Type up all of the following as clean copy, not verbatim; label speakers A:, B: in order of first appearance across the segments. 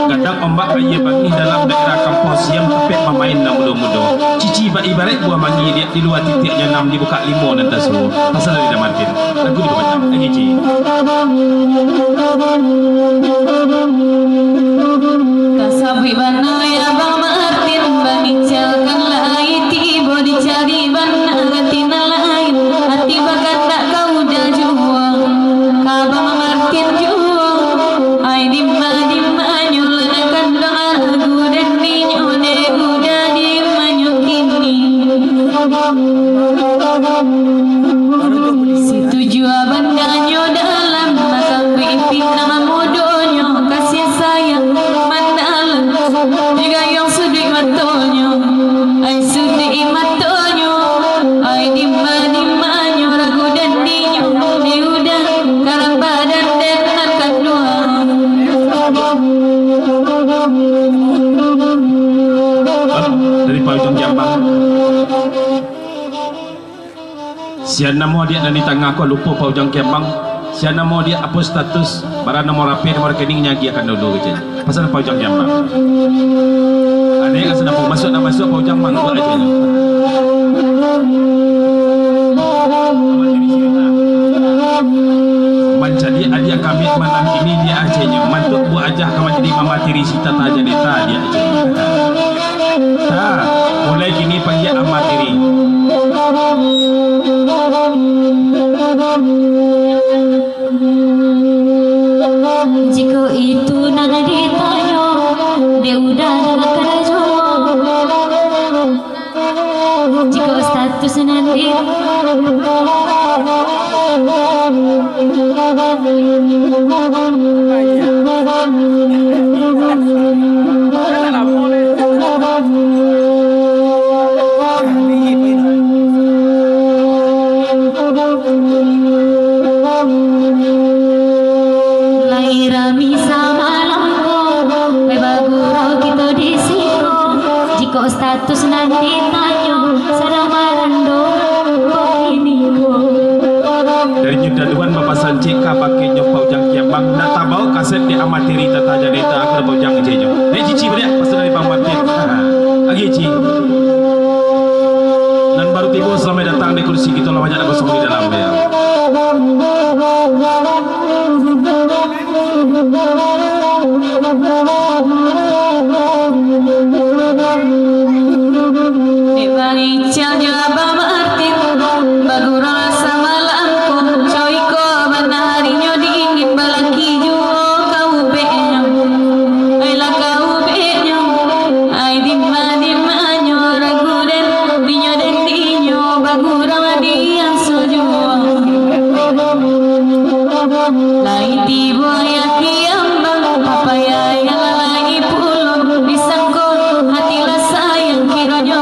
A: Kadang ombak kaya bangi dalam daerah kampus yang tepet memain nak mudo-mudo. Cici ibarat buah mangi dia di luar titiknya 6 dibuka 5 nanti semua. Pasal dari dah Martin. Lagu di banyak. Lagi Ci.
B: Kasabi bana ya Bang Martin bagi celkan lain tiba dicari bana gatina lain hati bakat tak kau dah jual Abang Martin jual ai dimma nyul akan lagu dan dinyo de udah dimanyu kini situ jua bandanyo dalam maka pipin nama modonyo kasih sayang mandalan juga yang sudi matonyo ai sudi matonyo ai dimma nyo ragu dan dinyo diudah kalang badan dan akan dua
A: dari Paujang Jambang. Sian nama dia dan di tengah aku lupa Paujang Jambang. Sian nama dia apa status barang nomor rapi nomor rekeningnya dia akan dulu aja. Pasal Paujang Jambang. Ada yang sedang masuk nak masuk Paujang Jambang buat aja. Jadi adia kami malam ini dia aja mantuk buat aja kamu jadi mama tiri sita taja neta dia aja. Mulai kini panggil amatiri.
B: Jika itu nak ditanya, dia udah dalam kerja. Jika status nanti status nanti tanya seramaran ini
A: dari nyudaduan Bapak Sancika pakai nyopau jangkian bang nak tabau kaset di amatiri tata janeta akan bojang jejo. Cici beriak pasal dari Bang Martin. Lagi Ci. Dan baru tiba selamat datang di kursi kita lah banyak kosong di dalam ya.
B: Ibanicanya Bang Martin baru rasa malamku coiko menarinya dingin balaki juo kau benya ailah kau benya ai dimma nyo ragu dan dinyo bagurang dia sojuo lain tiba ya kiambang apa ya yang lagi pulang disangko hati lah sayang kiranya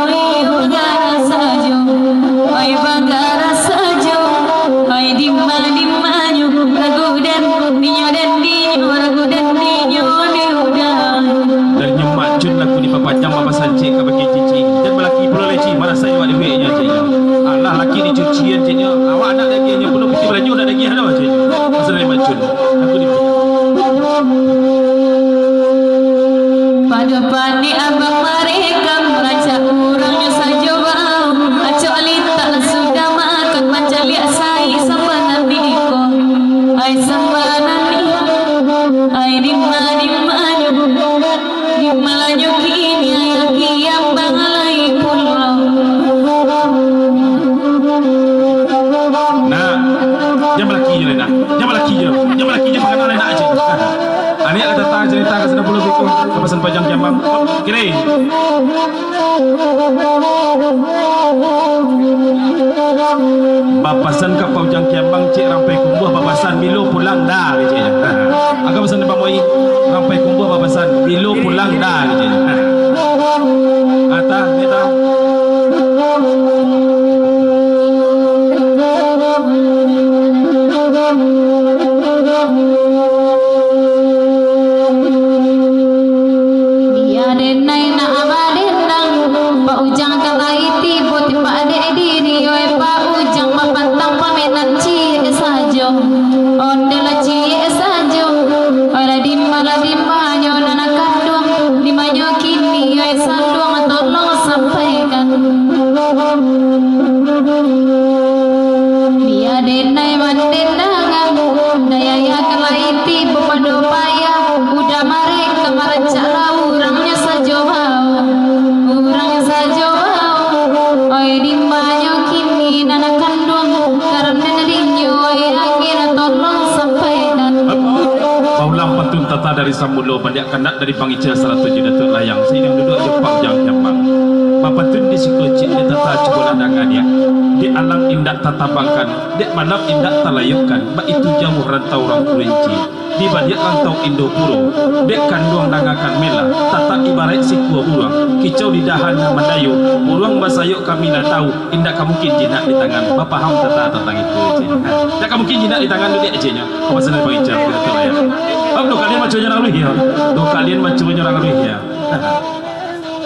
A: panjang Bapak Sancik ke bagi cici dan belaki pula leci mana saya buat duit nya cik Allah laki di cucian ciknya awak nak lagi nya belum putih baju nak lagi ada cik pasal dari macun aku di
B: pada pani abang mereka mengajak orangnya saja bau acok lita sudah makan macam lihat saya sama nabi ko ai sama nabi ai dimma nyo kini lagi yang bangalai pulau
A: nah jam laki je nak jam laki je makan oleh nak aje ani ada datang cerita ke sana puluh bikung kawasan Pajang Jambang kiri bapasan ke Pajang Jambang cik rampai kumbuh bapasan milu pulang dah cik agak pesan Bang mi sampai kumpul babasan bilo pulang dah je. Ata kita
B: dia denai na abadendang pa ujang kalai tibo tiba ade diri oi pa ujang mapantang pamenan ci sajo onde la ci sajo ora dimma nyo nana kandung dimanyo kini oi sandung tolong sampaikan dia denai mandendangan daya ya kalai tibo pado paya udah mereka merencana orangnya saja oi dimanyo kini nana kandung karena nerinyo oi angin tolong sampaikan
A: Paulang pantun tata dari Samulo banyak kanak dari Pangicel 107 Datuk Layang sehingga duduk Jepang jang Jambang papatun di sikocik di tata cukulan dangan ya di alang indak tata bangkan di malam indak talayukan ba itu jauh rantau orang Kurinci di badiak rantau Indopuro dek kanduang dangakan mela tata ibarat si kuah burung kicau di dahan Mandayu burung basayuk kami nak tahu indak kamu mungkin jinak di tangan bapak ham tata tentang itu aja indak kamu mungkin jinak di tangan duduk aja nya kawasan dari Pangicel Datuk Layang do kalian macamnya orang luih ya do kalian macamnya orang luih ya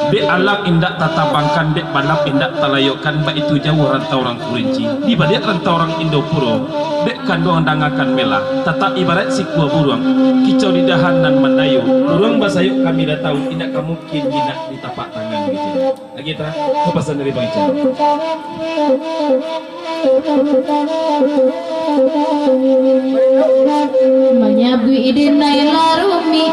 A: Dek alam indak tata bangkan dek balap indak talayokan ba itu jauh rantau orang Kurinci di balik rantau orang Indopuro dek kandung dangakan mela tata ibarat si kuah burung kicau di dahan dan Mandayu burung basayuk kami dah tahu indak kamu mungkin jinak di tapak tangan gitu lagi tak pesan dari Bang Ican
B: menyabui denai larumi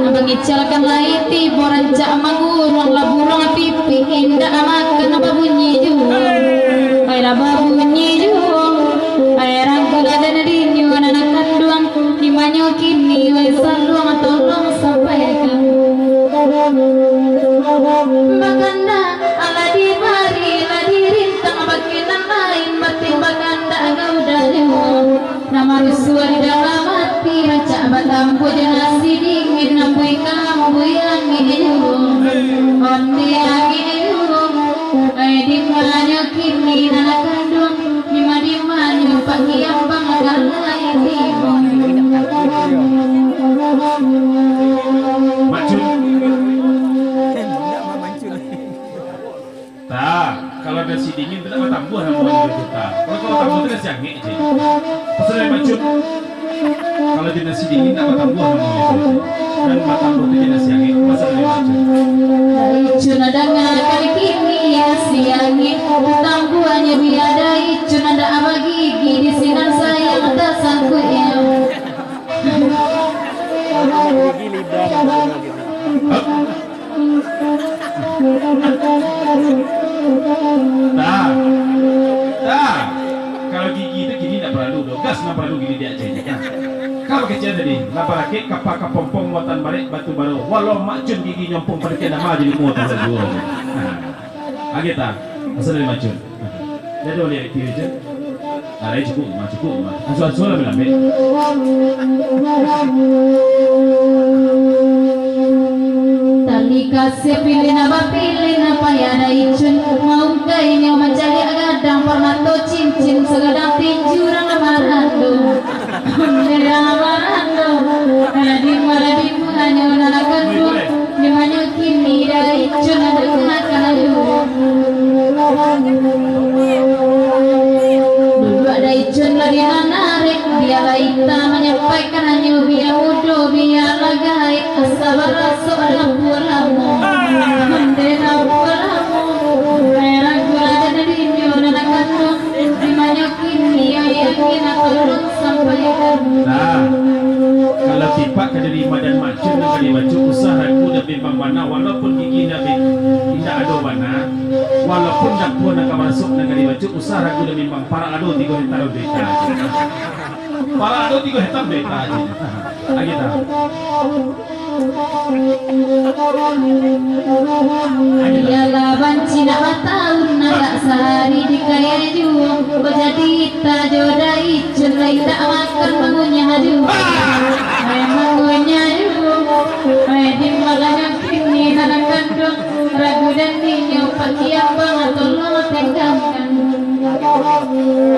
B: mengicalkan laiti borancak mangurung laburung pipi indah makan apa bunyi juga air apa bunyi juga air rangkul ada nadinya anak kandung dimanyo kini wai saluang tolong sampaikan baganda ala di bari ala di rintang bagian lain batin baganda gauda nama rusuh di dalam hati rancak batampu jenasi dingin nampui kamu yang ngidung onde ngidung dimanyo kini anak kandung dimanyo pagi yang banggal lain
A: tak kalau nasi dingin tidak bertambuh sama orang kita kalau tambuh itu nasi angin aja pasal yang macam kalau di nasi dingin tidak bertambuh sama orang itu dan bertambuh itu nasi angin pasal yang macam
B: icun ada ngakal kini ya si angin tambuhannya biada icun ada apa gigi di sinar sayang atasanku ya
C: gigi lidah
A: kalau gigi itu gini tidak perlu gas nggak perlu gini dia aja ya. Kalau kecil tadi laparakit kapal kapompong muatan balik batu baru walau macun gigi nyompong pada kena maju di muatan dua lagi tak asal dari macun jadi oleh itu aja ada cukup asal lah bilang
B: tali kasih pilih apa ya ada icun mau kayaknya mencari agadang pernah to cincin segadang tinjuran amarando ada di hanya nana kandung di mana kini ada icun ada kenakalan dulu ada icun lagi narik dia laita menyampaikan hanya biar mudo biar lagai sabar rasul puramu mendena puramu merah gula dan dinyo nana kandung di mana kini yakin atau sampai
A: kalau tipak ke dari madan macun dan kali macun usahaku dah bimbang mana walaupun gigi nabi tidak ada mana walaupun dah pun nak masuk dan kali macun usahaku dah bimbang para ado 3 hektar beta para ado 3 hektar beta aja lagi tak
B: Ayalah banci nak tahun nak sehari di kaya juang berjadi tajo dai icun lai tak makan mengunyah juang mengunyah
C: Ayo.